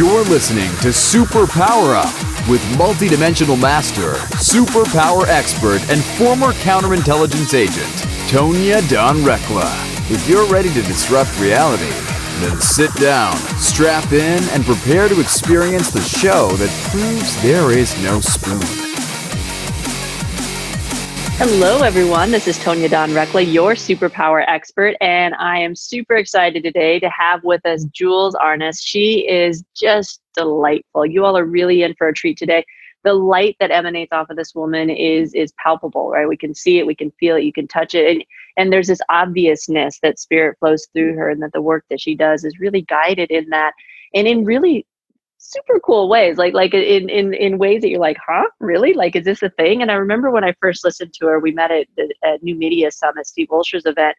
You're listening to SuperPower Up with multidimensional master, superpower expert, and former counterintelligence agent, Tonya Dawn Recla. If you're ready to disrupt reality, then sit down, strap in, and prepare to experience the show that proves there is no spoon. Hello, everyone. This is Tonya Dawn Recla, your superpower expert, and I am super excited today to have with us Jewels Arnes. She is just delightful. You all are really in for a treat today. The light that emanates off of this woman is palpable, right? We can see it, we can feel it, you can touch it, and there's this obviousness that spirit flows through her, and that the work that she does is really guided in that, and in really super cool ways, like in ways that you're like, huh, really? Like, is this a thing? And I remember when I first listened to her, we met at New Media Summit, Steve Olsher's event,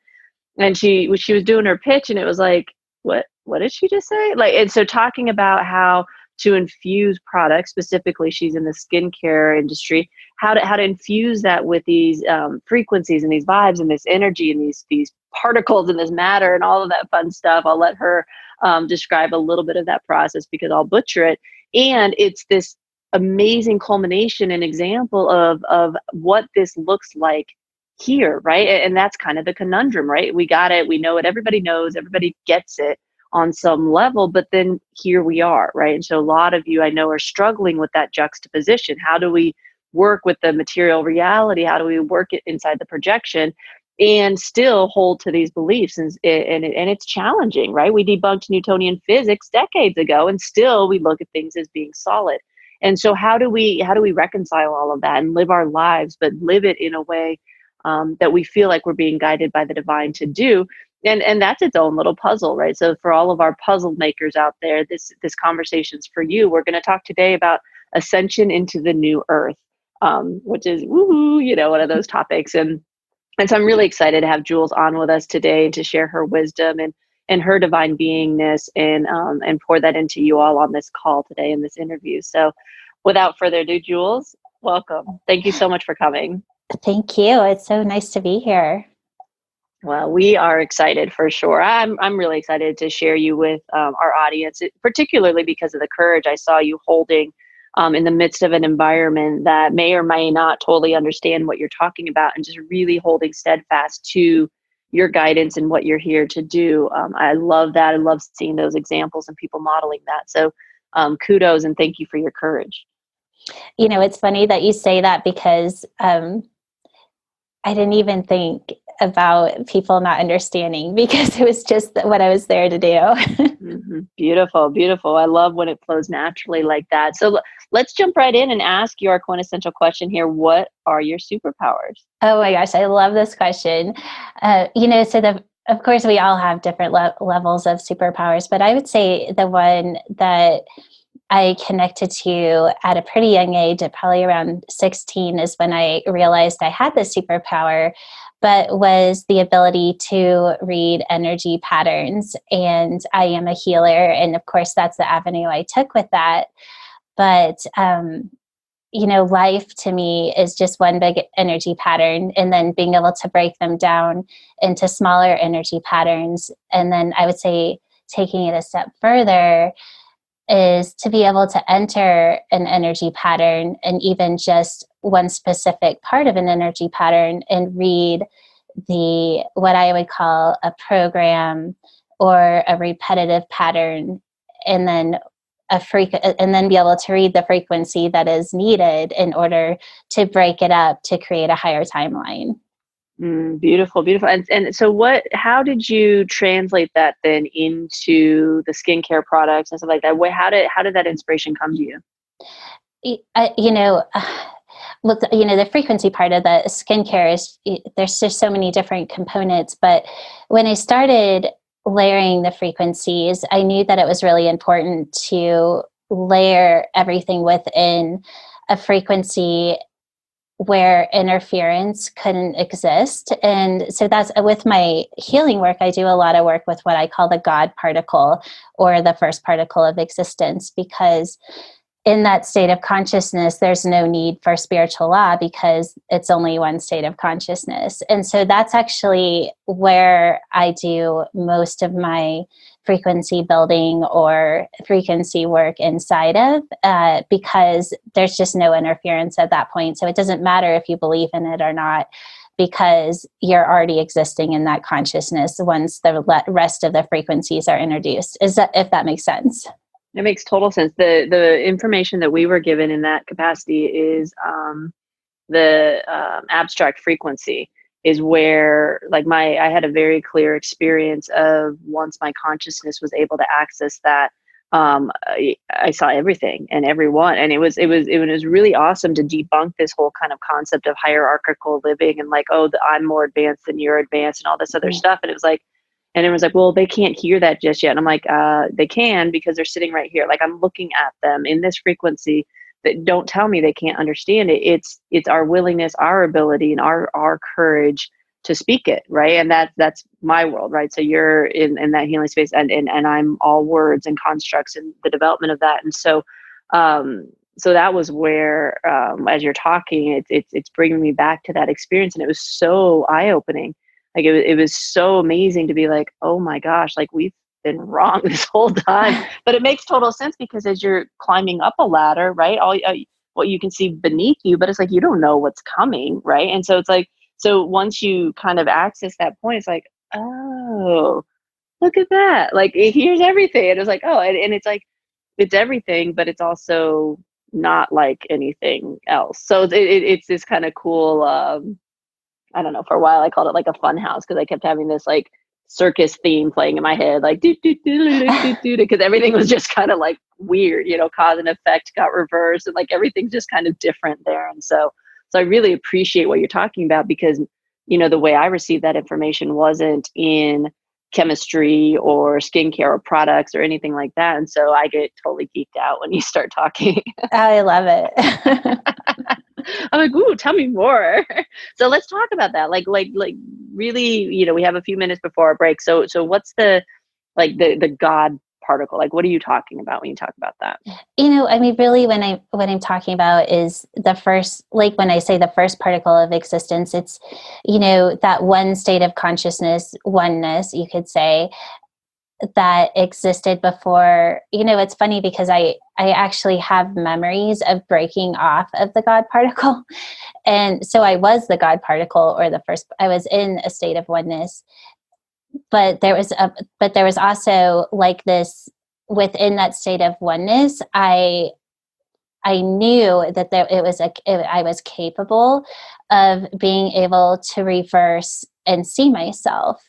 and she was doing her pitch, and it was like, what did she just say? Like, and so talking about how to infuse products, specifically, she's in the skincare industry, how to infuse that with these frequencies and these vibes and this energy and these particles and this matter and all of that fun stuff. I'll let her describe a little bit of that process because I'll butcher it. And it's this amazing culmination and example of what this looks like here, right? And that's kind of the conundrum, right? We got it, we know it, everybody knows, everybody gets it on some level, but then here we are, right? And so a lot of you I know are struggling with that juxtaposition. How do we work with the material reality? How do we work it inside the projection and still hold to these beliefs? And it's challenging, right? We debunked Newtonian physics decades ago, and still we look at things as being solid. And so how do we reconcile all of that and live our lives, but live it in a way that we feel like we're being guided by the divine to do? And that's its own little puzzle, right? So for all of our puzzle makers out there, this conversation's for you. We're going to talk today about Ascension into the New Earth, which is woohoo, one of those topics. And so I'm really excited to have Jewels on with us today to share her wisdom and her divine beingness and pour that into you all on this call today in this interview. So without further ado, Jewels, welcome. Thank you so much for coming. Thank you. It's so nice to be here. Well, we are excited for sure. I'm really excited to share you with our audience, particularly because of the courage I saw you holding in the midst of an environment that may or may not totally understand what you're talking about, and just really holding steadfast to your guidance and what you're here to do. I love that. I love seeing those examples and people modeling that. So kudos and thank you for your courage. It's funny that you say that because I didn't even think about people not understanding because it was just what I was there to do. Mm-hmm. Beautiful, beautiful. I love when it flows naturally like that. So let's jump right in and ask you our quintessential question here. What are your superpowers? Oh my gosh, I love this question. Of course, we all have different levels of superpowers, but I would say the one that I connected to at a pretty young age, at probably around 16, is when I realized I had this superpower, but was the ability to read energy patterns. And I am a healer. And of course, that's the avenue I took with that. But, life to me is just one big energy pattern, and then being able to break them down into smaller energy patterns. And then I would say taking it a step further is to be able to enter an energy pattern, and even just one specific part of an energy pattern, and read what I would call a program or a repetitive pattern, and then and then be able to read the frequency that is needed in order to break it up to create a higher timeline. Beautiful, beautiful. And so how did you translate that then into the skincare products and stuff like that? How did that inspiration come to you? Look, the frequency part of the skincare is, there's just so many different components. But when I started layering the frequencies, I knew that it was really important to layer everything within a frequency where interference couldn't exist. And so that's with my healing work. I do a lot of work with what I call the God particle, or the first particle of existence, because in that state of consciousness, there's no need for spiritual law because it's only one state of consciousness. And so that's actually where I do most of my frequency building or frequency work inside of, because there's just no interference at that point. So it doesn't matter if you believe in it or not, because you're already existing in that consciousness once the rest of the frequencies are introduced. If that makes sense? It makes total sense. The information that we were given in that capacity is the abstract frequency is where, like, I had a very clear experience of once my consciousness was able to access that, I saw everything and everyone, and it was really awesome to debunk this whole kind of concept of hierarchical living and like, oh, I'm more advanced than you're advanced and all this other stuff. And it was like, and it was like, well, they can't hear that just yet. And I'm like, they can, because they're sitting right here. Like, I'm looking at them in this frequency. That don't tell me they can't understand it. It's our willingness, our ability, and our courage to speak it, right? And that's my world, right? So you're in that healing space, and I'm all words and constructs and the development of that. And so so that was where, as you're talking, it's bringing me back to that experience, and it was so eye-opening. Like it was so amazing to be like, oh my gosh, like we've been wrong this whole time. But it makes total sense, because as you're climbing up a ladder, right, all what you can see beneath you, but it's like you don't know what's coming, right? And so it's like, so once you kind of access that point, it's like, oh, look at that, like here's everything. And it's like, oh, and it's like it's everything, but it's also not like anything else. So it's this kind of cool, I don't know, for a while I called it like a fun house, because I kept having this like circus theme playing in my head, like do do do do do do, because everything was just kind of like weird, cause and effect got reversed, and like everything's just kind of different there. And so I really appreciate what you're talking about, because the way I received that information wasn't in chemistry or skincare or products or anything like that. And so I get totally geeked out when you start talking. I love it. I'm like, ooh, tell me more. So let's talk about that. Like really, we have a few minutes before our break. So what's the God particle? Like, what are you talking about when you talk about that? I mean, really, when I'm talking about is the first, like when I say the first particle of existence, it's, that one state of consciousness, oneness, you could say, that existed before. It's funny because I actually have memories of breaking off of the God particle. And so I was the God particle, or I was in a state of oneness, but there was also like this within that state of oneness. I knew that I was capable of being able to reverse and see myself.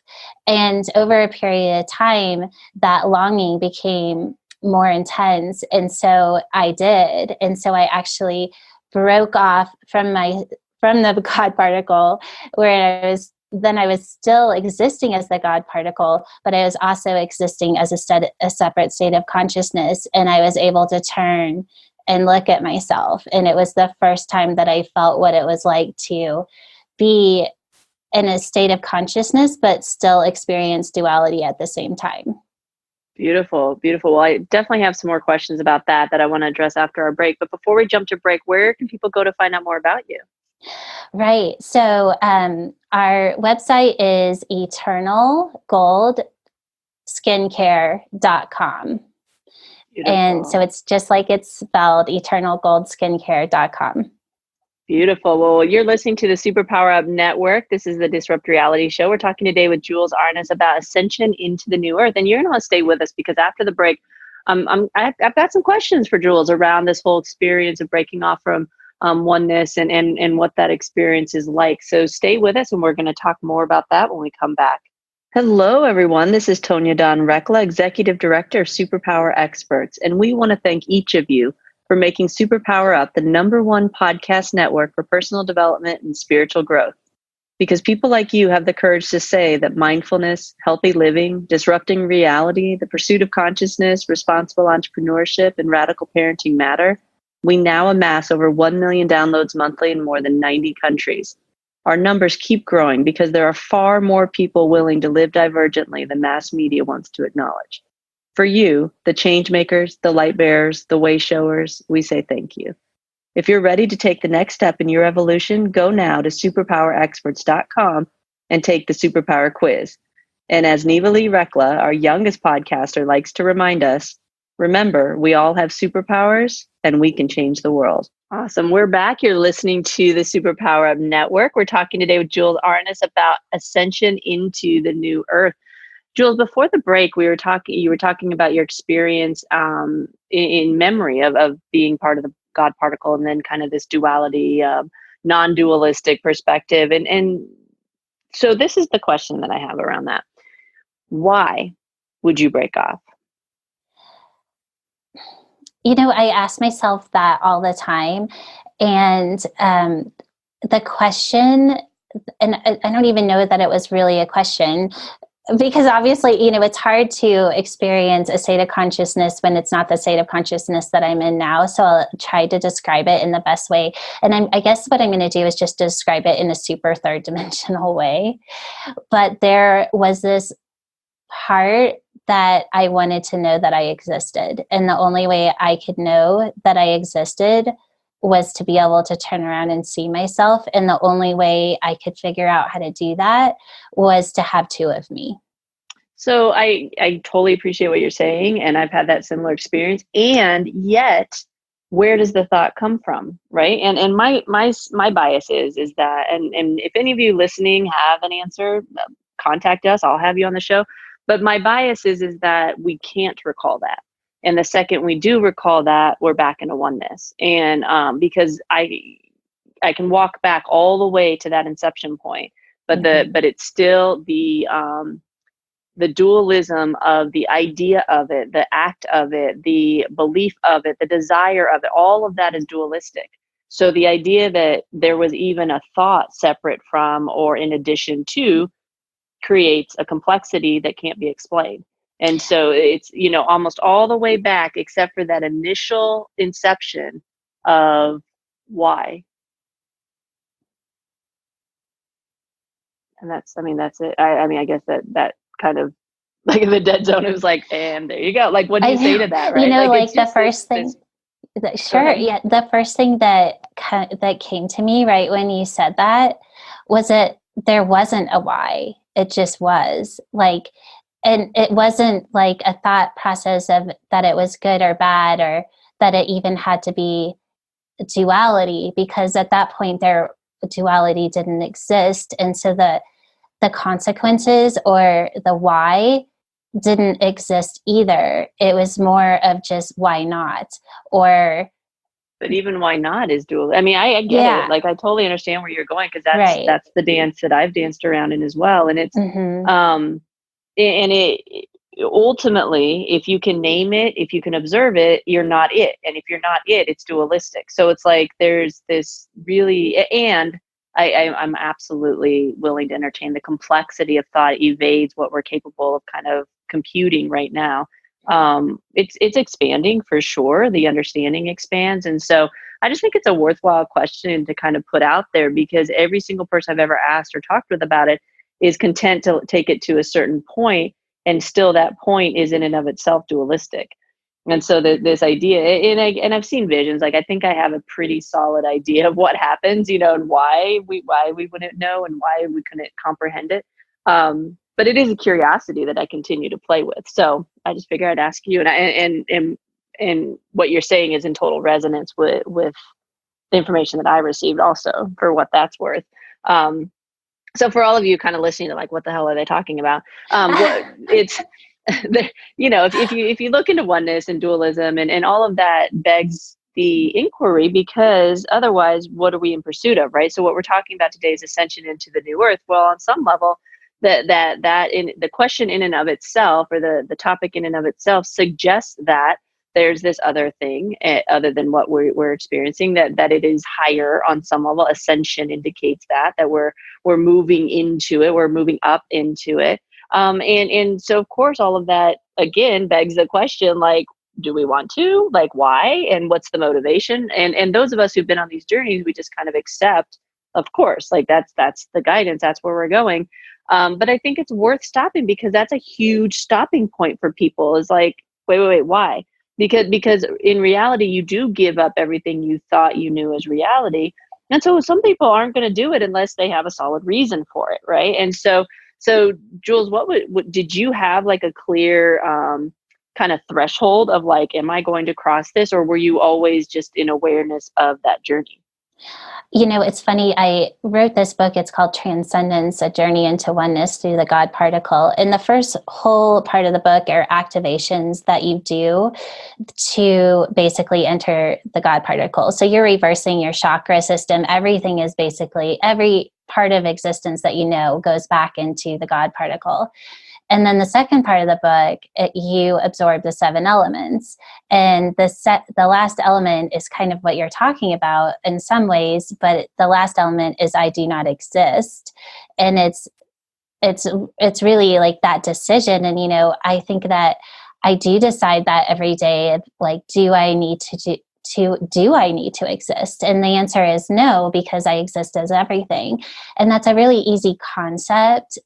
And over a period of time, that longing became more intense. And so I did. And so I actually broke off from the God particle, where I was still existing as the God particle, but I was also existing as a separate state of consciousness. And I was able to turn and look at myself. And it was the first time that I felt what it was like to be in a state of consciousness, but still experience duality at the same time. Beautiful, beautiful. Well, I definitely have some more questions about that I want to address after our break. But before we jump to break, where can people go to find out more about you? Right. So our website is eternalgoldskincare.com. Beautiful. And so it's just like it's spelled, eternalgoldskincare.com. Beautiful. Well, you're listening to the SuperPower Up Network. This is the Disrupt Reality Show. We're talking today with Jewels Arnes about Ascension into the New Earth. And you're going to want to stay with us, because after the break, I've got some questions for Jewels around this whole experience of breaking off from oneness and what that experience is like. So stay with us, and we're going to talk more about that when we come back. Hello, everyone. This is Tonya Dawn Recla, Executive Director of SuperPower Experts. And we want to thank each of you for making SuperPower Up the #1 podcast network for personal development and spiritual growth. Because people like you have the courage to say that mindfulness, healthy living, disrupting reality, the pursuit of consciousness, responsible entrepreneurship, and radical parenting matter, we now amass over 1 million downloads monthly in more than 90 countries. Our numbers keep growing because there are far more people willing to live divergently than mass media wants to acknowledge. For you, the change makers, the light bearers, the way showers, we say thank you. If you're ready to take the next step in your evolution, go now to superpowerexperts.com and take the Superpower quiz. And as Neva Lee Recla, our youngest podcaster, likes to remind us, remember, we all have superpowers and we can change the world. Awesome. We're back. You're listening to the SuperPower Up Network. We're talking today with Jewels Arnes about Ascension into the New Earth. Jules, before the break, you were talking about your experience in memory of being part of the God particle, and then kind of this duality, non-dualistic perspective. And so this is the question that I have around that. Why would you break off? I ask myself that all the time. And the question, and I don't even know that it was really a question, because obviously, it's hard to experience a state of consciousness when it's not the state of consciousness that I'm in now. So I'll try to describe it in the best way. And I guess what I'm going to do is just describe it in a super third dimensional way. But there was this part that I wanted to know that I existed. And the only way I could know that I existed was to be able to turn around and see myself. And the only way I could figure out how to do that was to have two of me. So I totally appreciate what you're saying. And I've had that similar experience. And yet, where does the thought come from? Right. And my bias is that, and if any of you listening have an answer, contact us. I'll have you on the show. But my bias is that we can't recall that. And the second we do recall that, we're back into oneness. And because I can walk back all the way to that inception point, but but it's still the dualism of the idea of it, the act of it, the belief of it, the desire of it, all of that is dualistic. So the idea that there was even a thought separate from or in addition to creates a complexity that can't be explained. And so it's, almost all the way back, except for that initial inception of why. And that's it. I guess that kind of like the dead zone is like, and there you go. Like, what do you say to that? Right. The first thing. Yeah. The first thing that came to me right when you said that was that there wasn't a why. It just was like, and it wasn't like a thought process of that it was good or bad, or that it even had to be duality, because at that point duality didn't exist. And so the consequences or the why didn't exist either. It was more of just why not, or. But even why not is dual. I mean, I get it. Like, I totally understand where you're going, because that's the dance that I've danced around in as well. And it's, and it ultimately, if you can name it, if you can observe it, you're not it. And if you're not it, it's dualistic. So it's like, there's this really, and I'm absolutely willing to entertain the complexity of thought evades what we're capable of kind of computing right now. It's expanding for sure. The understanding expands. And so I just think it's a worthwhile question to kind of put out there, because every single person I've ever asked or talked with about it is content to take it to a certain point, and still that point is in and of itself dualistic. And so this idea, and I've seen visions, like I think I have a pretty solid idea of what happens, and why we wouldn't know and why we couldn't comprehend it. But it is a curiosity that I continue to play with. So I just figured I'd ask you, and what you're saying is in total resonance with the information that I received also, for what that's worth. So for all of you kind of listening to like, what the hell are they talking about? It's, if you look into oneness and dualism and all of that begs the inquiry, because otherwise, what are we in pursuit of, right? So what we're talking about today is ascension into the new earth. Well, on some level, that in the question in and of itself, or the topic in and of itself, suggests that there's this other thing other than what we're experiencing, that it is higher on some level. Ascension indicates that we're moving into it, we're moving up into it. And so of course all of that again begs the question, like, do we want to? Like, why? And what's the motivation? And those of us who've been on these journeys, we just kind of accept, of course, like that's the guidance, that's where we're going. But I think it's worth stopping, because that's a huge stopping point for people, is like, wait, why? Because in reality, you do give up everything you thought you knew as reality. And so some people aren't going to do it unless they have a solid reason for it, right? And so So Jules, what did you have like a clear kind of threshold of like, am I going to cross this, or were you always just in awareness of that journey? It's funny. I wrote this book. It's called Transcendence, A Journey into Oneness Through the God Particle. And the first whole part of the book are activations that you do to basically enter the God particle. So you're reversing your chakra system. Everything is basically, every part of existence that you know goes back into the God particle. And then the second part of the book, you absorb the 7 elements. And the last element is kind of what you're talking about in some ways, but the last element is I do not exist. And it's really like that decision. And, I think that I do decide that every day, like, do I need to exist? And the answer is no, because I exist as everything. And that's a really easy concept.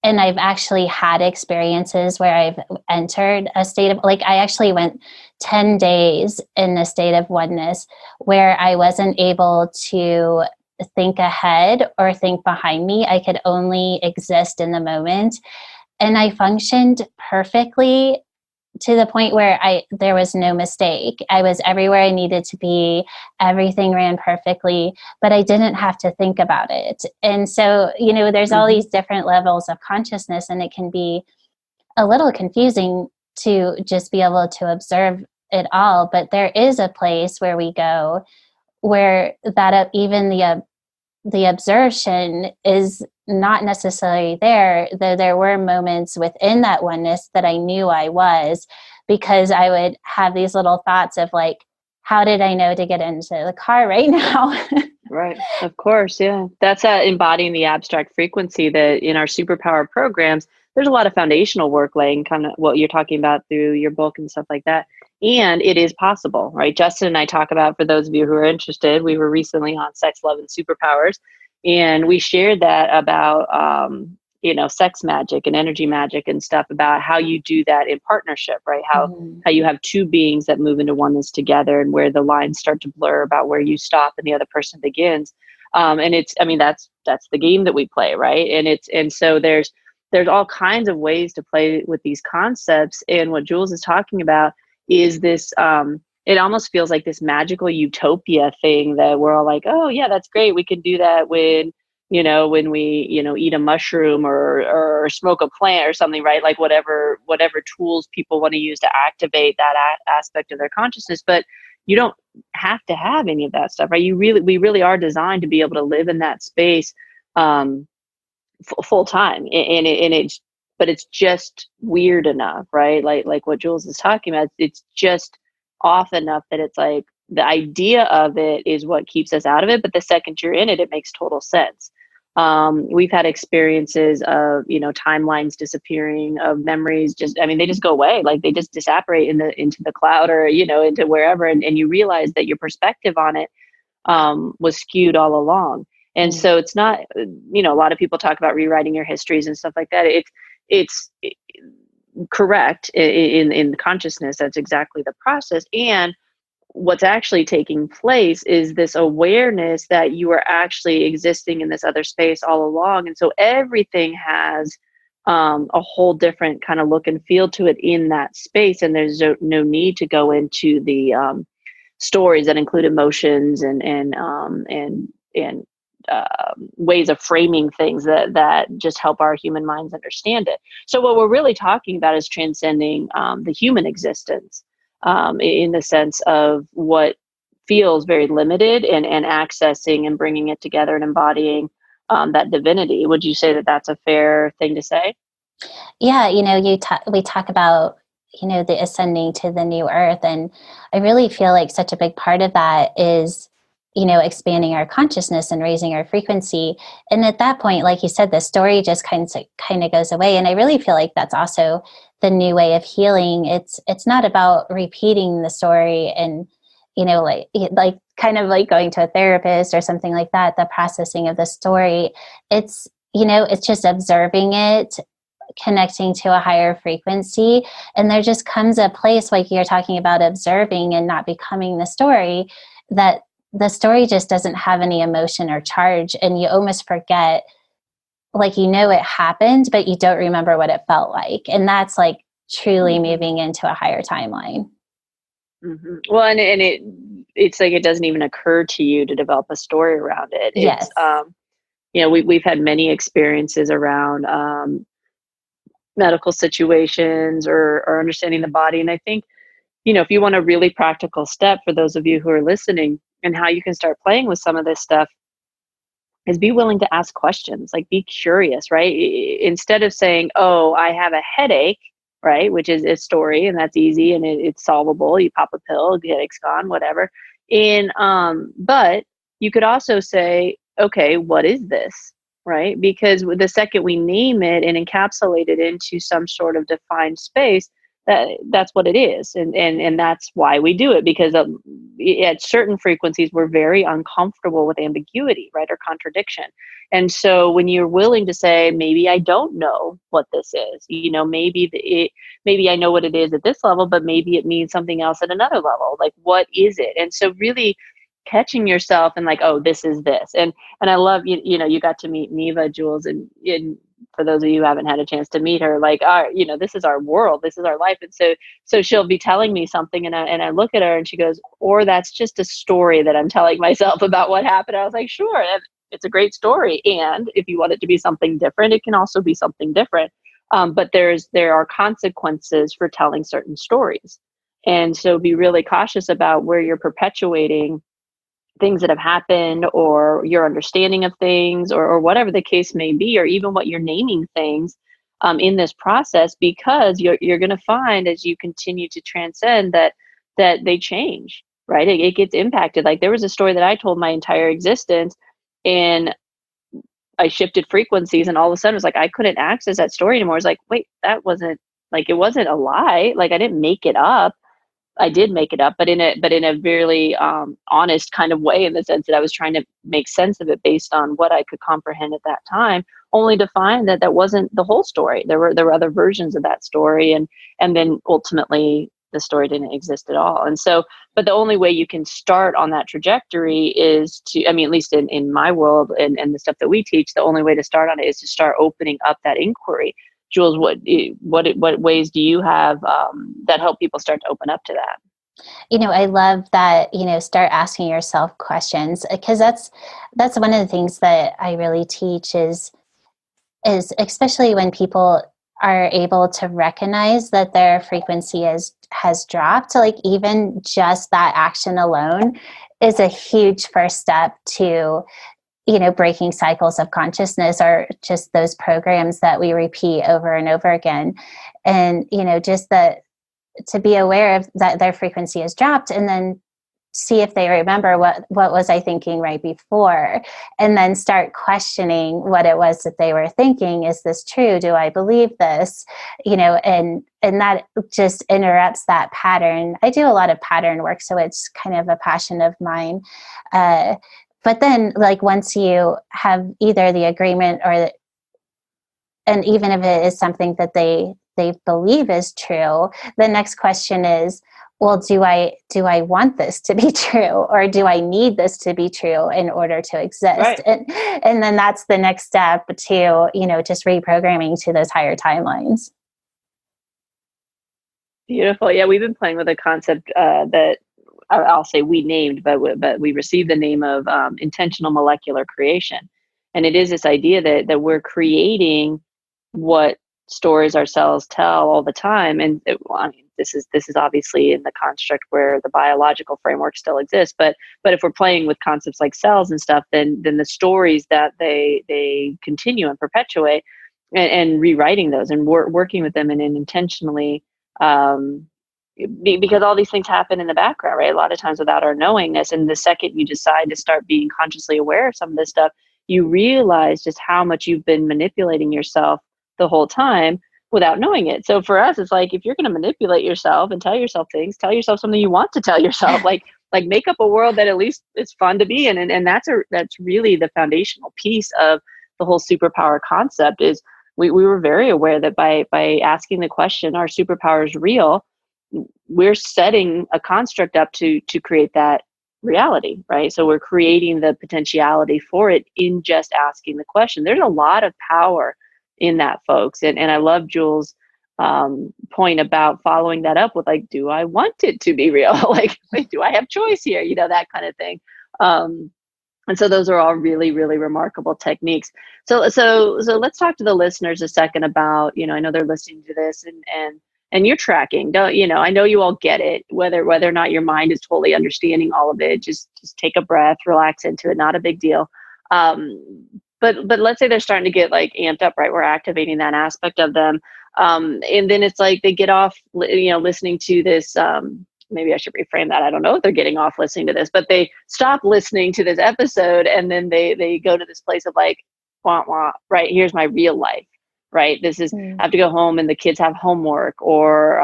And I've actually had experiences where I've entered a state of, like, I actually went 10 days in a state of oneness where I wasn't able to think ahead or think behind me. I could only exist in the moment. And I functioned perfectly to the point where there was no mistake. I was everywhere I needed to be. Everything ran perfectly, but I didn't have to think about it. And so, there's all these different levels of consciousness, and it can be a little confusing to just be able to observe it all. But there is a place where we go where that even the absorption is not necessarily there, though there were moments within that oneness that I knew I was, because I would have these little thoughts of like, how did I know to get into the car right now? Right. Of course. Yeah. That's embodying the abstract frequency that in our superpower programs, there's a lot of foundational work laying kind of what you're talking about through your book and stuff like that. And it is possible, right? Justin and I talk about, for those of you who are interested, we were recently on Sex, Love, and Superpowers. And we shared that about, sex magic and energy magic and stuff, about how you do that in partnership, right? How you have two beings that move into oneness together, and where the lines start to blur about where you stop and the other person begins. And that's the game that we play, right? And so there's all kinds of ways to play with these concepts. And what Jules is talking about is this, it almost feels like this magical utopia thing that we're all like, oh yeah, that's great. We can do that when we, eat a mushroom or smoke a plant or something, right? Like whatever tools people want to use to activate that aspect of their consciousness. But you don't have to have any of that stuff, right? We really are designed to be able to live in that space full time. But it's just weird enough, right? Like what Jules is talking about, it's just off enough that it's like the idea of it is what keeps us out of it. But the second you're in it, it makes total sense. We've had experiences of, timelines disappearing, of memories they just go away. Like they just disapparate into the cloud or, into wherever. And you realize that your perspective on it was skewed all along. And so it's not, a lot of people talk about rewriting your histories and stuff like that. It's correct in consciousness. That's exactly the process. And what's actually taking place is this awareness that you are actually existing in this other space all along. And so everything has a whole different kind of look and feel to it in that space. And there's no need to go into the stories that include emotions and ways of framing things that just help our human minds understand it. So what we're really talking about is transcending the human existence in the sense of what feels very limited, and accessing and bringing it together and embodying that divinity. Would you say that that's a fair thing to say? Yeah, we talk about the ascending to the new earth, and I really feel like such a big part of that is expanding our consciousness and raising our frequency. And at that point, like you said, the story just kind of goes away. And I really feel like that's also the new way of healing. It's not about repeating the story and, like kind of like going to a therapist or something like that, the processing of the story. It's just observing it, connecting to a higher frequency. And there just comes a place, like you're talking about, observing and not becoming the story, that the story just doesn't have any emotion or charge, and you almost forget, like, it happened, but you don't remember what it felt like. And that's like truly moving into a higher timeline. Mm-hmm. Well, and it's like, it doesn't even occur to you to develop a story around it. Yes. It's, we've had many experiences around medical situations or understanding the body. And I think, if you want a really practical step for those of you who are listening and how you can start playing with some of this stuff, is be willing to ask questions, like be curious, right? Instead of saying, oh, I have a headache, right? Which is a story, and that's easy and it's solvable. You pop a pill, the headache's gone, whatever. But you could also say, okay, what is this? Right? Because the second we name it and encapsulate it into some sort of defined space, that's what it is. And that's why we do it, because at certain frequencies, we're very uncomfortable with ambiguity, right? Or contradiction. And so when you're willing to say, maybe I don't know what this is, maybe I know what it is at this level, but maybe it means something else at another level. Like, what is it? And so really catching yourself and like, oh, this is this. And I love, you got to meet Neva, Jewels, and for those of you who haven't had a chance to meet her, like, this is our world, this is our life. And so she'll be telling me something, and I look at her and she goes, or that's just a story that I'm telling myself about what happened. I was like, sure, it's a great story. And if you want it to be something different, it can also be something different. But there are consequences for telling certain stories. And so be really cautious about where you're perpetuating things that have happened, or your understanding of things, or whatever the case may be, or even what you're naming things in this process, because you're going to find, as you continue to transcend, that they change, right? It gets impacted. Like, there was a story that I told my entire existence, and I shifted frequencies, and all of a sudden it was like I couldn't access that story anymore. It's like, wait, that wasn't, like, it wasn't a lie. Like, I didn't make it up. I did make it up, but in a very honest kind of way, in the sense that I was trying to make sense of it based on what I could comprehend at that time, only to find that wasn't the whole story. There were other versions of that story, and then ultimately the story didn't exist at all. And so, but the only way you can start on that trajectory is to, at least in my world and the stuff that we teach, the only way to start on it is to start opening up that inquiry. Jewels, what ways do you have that help people start to open up to that? I love that, start asking yourself questions, because that's one of the things that I really teach is especially when people are able to recognize that their frequency has dropped. So, like, even just that action alone is a huge first step to breaking cycles of consciousness, or just those programs that we repeat over and over again. And, just to be aware of that their frequency has dropped, and then see if they remember what was I thinking right before, and then start questioning what it was that they were thinking. Is this true? Do I believe this? And that just interrupts that pattern. I do a lot of pattern work, so it's kind of a passion of mine. But then, like, once you have either the agreement and even if it is something that they believe is true, the next question is, well, do I want this to be true, or do I need this to be true in order to exist? Right. And then that's the next step to, just reprogramming to those higher timelines. Beautiful. Yeah, we've been playing with a concept that I'll say we named, but we received the name of intentional molecular creation. And it is this idea that we're creating what stories our cells tell all the time. And this is obviously in the construct where the biological framework still exists. But if we're playing with concepts like cells and stuff, then the stories that they continue and perpetuate, and rewriting those and working with them and intentionally, because all these things happen in the background, right? A lot of times without our knowingness. And the second you decide to start being consciously aware of some of this stuff, you realize just how much you've been manipulating yourself the whole time without knowing it. So for us, it's like, if you're going to manipulate yourself and tell yourself things, tell yourself something you want to tell yourself, like make up a world that at least is fun to be in. And that's really the foundational piece of the whole superpower concept. Is we were very aware that by asking the question, are superpowers real? We're setting a construct up to create that reality, right? So we're creating the potentiality for it in just asking the question. There's a lot of power in that, folks. And I love Jules' point about following that up with like, do I want it to be real? Like, wait, do I have choice here? You know, that kind of thing. And so those are all really, really remarkable techniques. So let's talk to the listeners a second about, I know they're listening to this and you're tracking. Don't, I know you all get it, whether or not your mind is totally understanding all of it. Just take a breath, relax into it. Not a big deal. But let's say they're starting to get like amped up, right? We're activating that aspect of them. And then it's like they get off, listening to this. Maybe I should reframe that. I don't know if they're getting off listening to this, but they stop listening to this episode and then they go to this place of like, wah, wah, right? Here's my real life, right? This is, I have to go home and the kids have homework, or,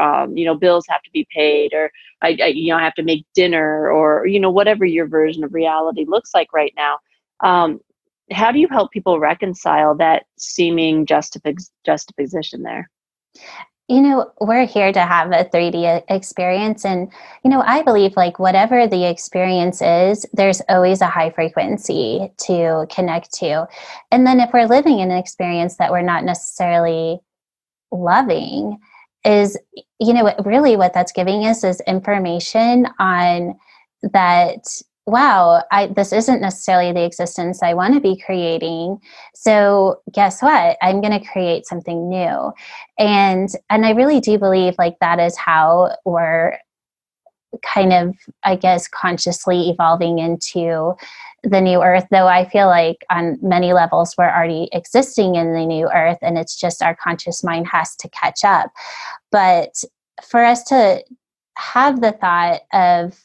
bills have to be paid, or I have to make dinner, or, whatever your version of reality looks like right now. How do you help people reconcile that seeming juxtaposition there? We're here to have a 3D experience. And, I believe like whatever the experience is, there's always a high frequency to connect to. And then if we're living in an experience that we're not necessarily loving, is, really what that's giving us is information on that. Wow, this isn't necessarily the existence I want to be creating. So guess what? I'm going to create something new. And I really do believe like that is how we're kind of, I guess, consciously evolving into the new earth, though I feel like on many levels we're already existing in the new earth, and it's just our conscious mind has to catch up. But for us to have the thought of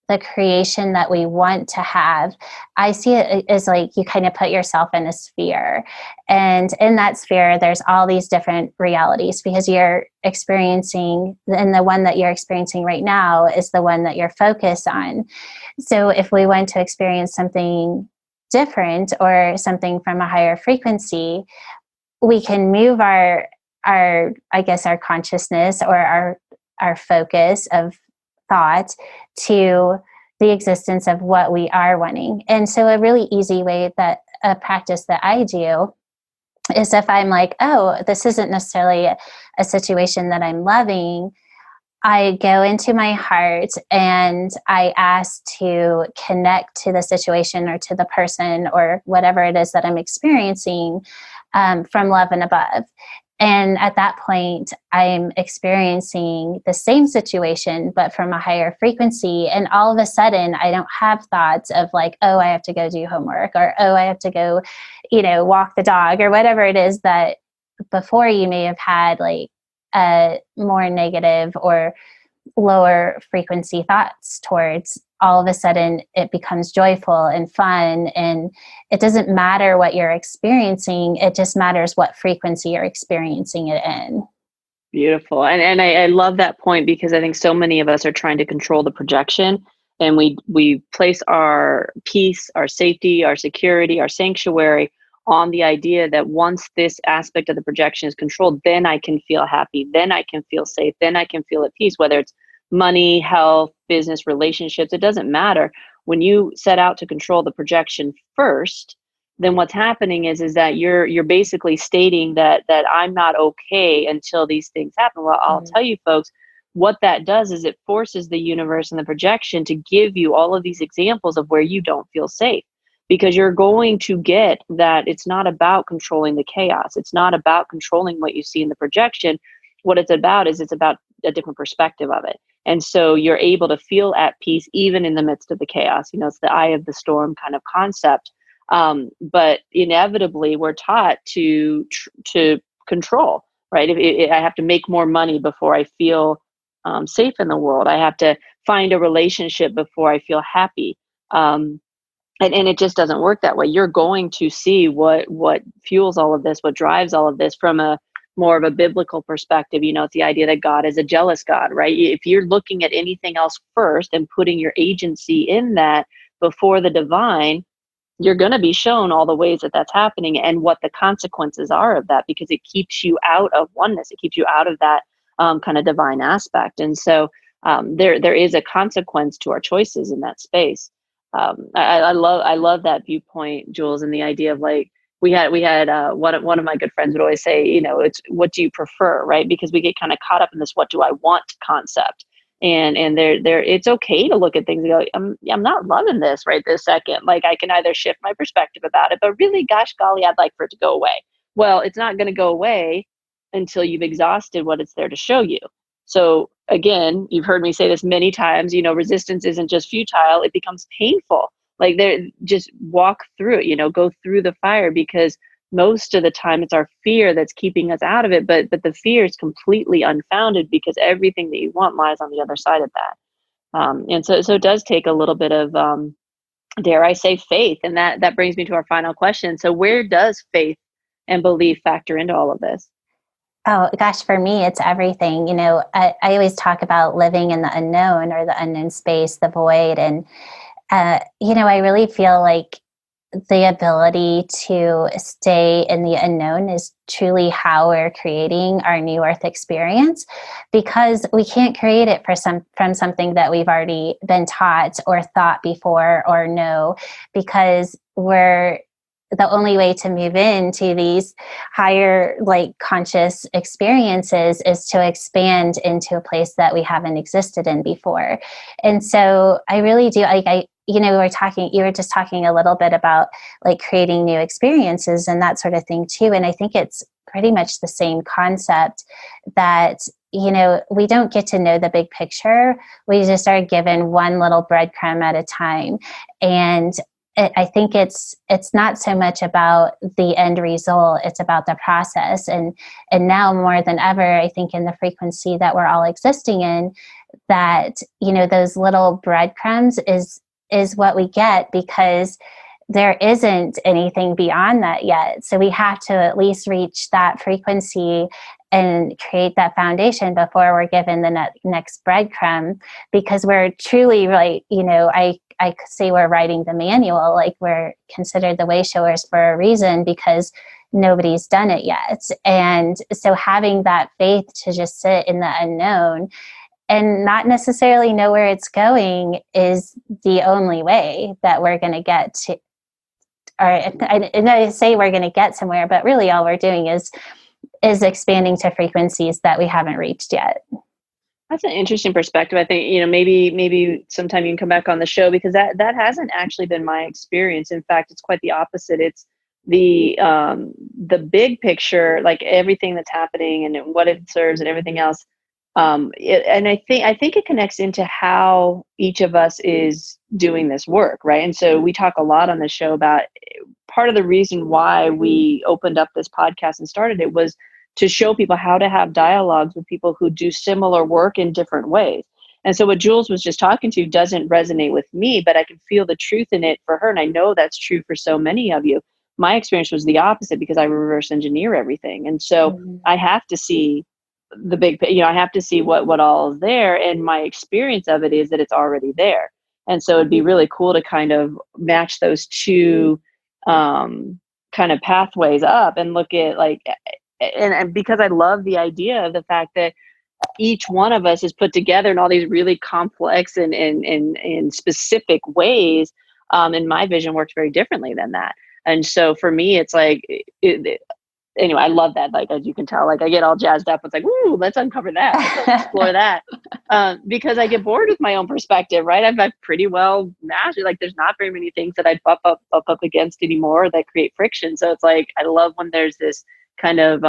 the creation that we want to have, I see it as like you kind of put yourself in a sphere. And in that sphere, there's all these different realities because you're experiencing, and the one that you're experiencing right now is the one that you're focused on. So if we want to experience something different or something from a higher frequency, we can move our consciousness or our focus of thought to the existence of what we are wanting. And so a really easy way that a practice that I do is if I'm like, oh, this isn't necessarily a situation that I'm loving, I go into my heart and I ask to connect to the situation or to the person or whatever it is that I'm experiencing from love and above. And at that point, I'm experiencing the same situation, but from a higher frequency. And all of a sudden, I don't have thoughts of like, oh, I have to go do homework, or, oh, I have to go, walk the dog, or whatever it is that before you may have had like a more negative or lower frequency thoughts towards. All of a sudden it becomes joyful and fun, and it doesn't matter what you're experiencing, it just matters what frequency you're experiencing it in. Beautiful. And I love that point, because I think so many of us are trying to control the projection, and we place our peace, our safety, our security, our sanctuary on the idea that once this aspect of the projection is controlled, then I can feel happy, then I can feel safe, then I can feel at peace, whether it's money, health, business, relationships, it doesn't matter. When you set out to control the projection first, then what's happening is that you're basically stating that I'm not okay until these things happen. Well, I'll tell you folks, what that does is it forces the universe and the projection to give you all of these examples of where you don't feel safe, because you're going to get that it's not about controlling the chaos. It's not about controlling what you see in the projection. What it's about is it's about a different perspective of it. And so you're able to feel at peace even in the midst of the chaos. It's the eye of the storm kind of concept. But inevitably, we're taught to control, right? If I have to make more money before I feel safe in the world. I have to find a relationship before I feel happy. And it just doesn't work that way. You're going to see what fuels all of this, what drives all of this from a more of a biblical perspective. It's the idea that God is a jealous God, right? If you're looking at anything else first and putting your agency in that before the divine, you're going to be shown all the ways that that's happening and what the consequences are of that, because it keeps you out of oneness. It keeps you out of that kind of divine aspect. And so there is a consequence to our choices in that space. I love that viewpoint, Jules, and the idea of like, we had one of my good friends would always say, it's what do you prefer, right? Because we get kind of caught up in this what do I want concept. And there it's okay to look at things and go, I'm not loving this right this second. Like I can either shift my perspective about it, but really, gosh golly, I'd like for it to go away. Well, it's not going to go away until you've exhausted what it's there to show you. So again, you've heard me say this many times, resistance isn't just futile, it becomes painful. Like just walk through it, go through the fire, because most of the time it's our fear that's keeping us out of it. But the fear is completely unfounded, because everything that you want lies on the other side of that. And so it does take a little bit of, dare I say, faith. And that brings me to our final question. So where does faith and belief factor into all of this? Oh gosh, for me, it's everything. I always talk about living in the unknown, or the unknown space, the void. And, I really feel like the ability to stay in the unknown is truly how we're creating our new earth experience, because we can't create it from something that we've already been taught or thought before or know, because the only way to move into these higher, like, conscious experiences is to expand into a place that we haven't existed in before. And so I really do, you were just talking a little bit about like creating new experiences and that sort of thing too. And I think it's pretty much the same concept, that, we don't get to know the big picture. We just are given one little breadcrumb at a time. And I think it's not so much about the end result, it's about the process. And now more than ever, I think in the frequency that we're all existing in, that, those little breadcrumbs is what we get, because there isn't anything beyond that yet. So we have to at least reach that frequency and create that foundation before we're given the next breadcrumb, because we're truly, like, I could say we're writing the manual, like we're considered the way showers for a reason, because nobody's done it yet. And so having that faith to just sit in the unknown and not necessarily know where it's going is the only way that we're going to get to, or I say we're going to get somewhere, but really all we're doing is expanding to frequencies that we haven't reached yet. That's an interesting perspective. I think, maybe sometime you can come back on the show, because that hasn't actually been my experience. In fact, it's quite the opposite. It's the big picture, like everything that's happening and what it serves and everything else. And I think it connects into how each of us is doing this work, right? And so we talk a lot on the show about part of the reason why we opened up this podcast and started it was to show people how to have dialogues with people who do similar work in different ways. And so what Jules was just talking to doesn't resonate with me, but I can feel the truth in it for her. And I know that's true for so many of you. My experience was the opposite, because I reverse engineer everything. And so I have to see the big, I have to see what all is there. And my experience of it is that it's already there. And so it'd be really cool to kind of match those two kind of pathways up and look at like, and because I love the idea of the fact that each one of us is put together in all these really complex and specific ways. And my vision works very differently than that. And so for me, it's like, anyway, I love that. Like, as you can tell, like I get all jazzed up. It's like, ooh, let's uncover that. Let's explore that. Because I get bored with my own perspective, right? I've pretty well mastered, like there's not very many things that I bump up against anymore that create friction. So it's like, I love when there's this kind of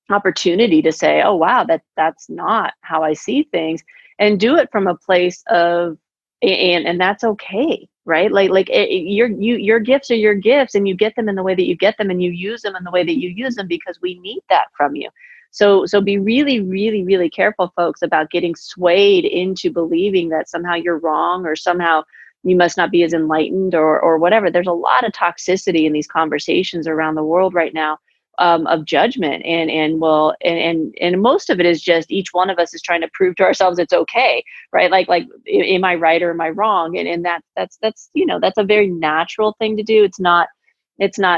opportunity to say, oh, wow, that's not how I see things, and do it from a place of, and that's okay. Right? Your gifts are your gifts, and you get them in the way that you get them, and you use them in the way that you use them, because we need that from you. So be really, really, really careful, folks, about getting swayed into believing that somehow you're wrong, or somehow you must not be as enlightened, or whatever. There's a lot of toxicity in these conversations around the world right now, of judgment, and most of it is just each one of us is trying to prove to ourselves it's okay, right? Like am I right or am I wrong? And that's that's a very natural thing to do. It's not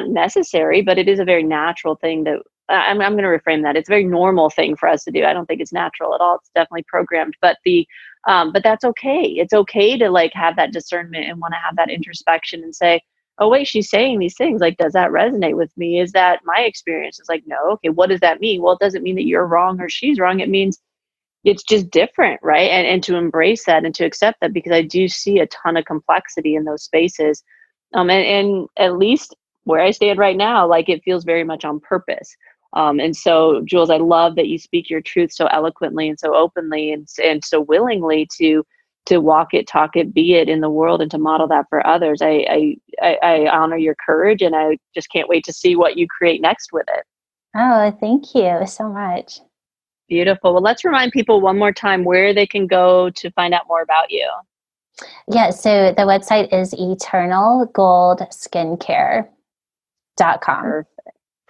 necessary, but it is a very natural thing that I'm going to reframe that. It's a very normal thing for us to do. I don't think it's natural at all. It's definitely programmed. But the But that's okay. It's okay to like have that discernment and want to have that introspection and say, oh wait, she's saying these things. Like, does that resonate with me? Is that my experience? It's like, no. Okay, what does that mean? Well, it doesn't mean that you're wrong or she's wrong. It means it's just different, right? And to embrace that and to accept that, because I do see a ton of complexity in those spaces. And at least where I stand right now, like it feels very much on purpose. And so, Jewels, I love that you speak your truth so eloquently and so openly and so willingly to walk it, talk it, be it in the world, and to model that for others. I honor your courage, and I just can't wait to see what you create next with it. Oh, thank you so much. Beautiful. Well, let's remind people one more time where they can go to find out more about you. Yeah, so the website is eternalgoldskincare.com.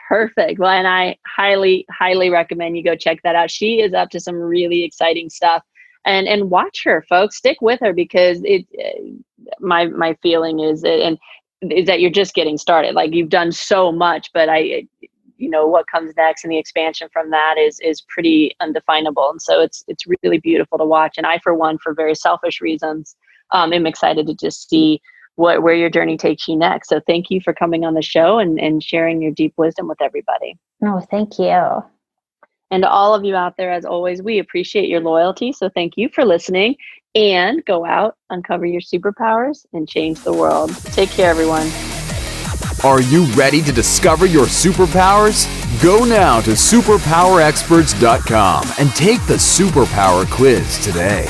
Perfect. Well, and I highly, highly recommend you go check that out. She is up to some really exciting stuff, and watch her, folks. Stick with her, because my feeling is that you're just getting started. Like, you've done so much, but what comes next and the expansion from that is pretty undefinable. And so it's really beautiful to watch. And I, for one, for very selfish reasons, am excited to just see where your journey takes you next. So thank you for coming on the show and sharing your deep wisdom with everybody. Oh, thank you. And to all of you out there, as always, we appreciate your loyalty. So thank you for listening, and go out, uncover your superpowers, and change the world. Take care, everyone. Are you ready to discover your superpowers? Go now to superpowerexperts.com and take the Superpower Quiz today.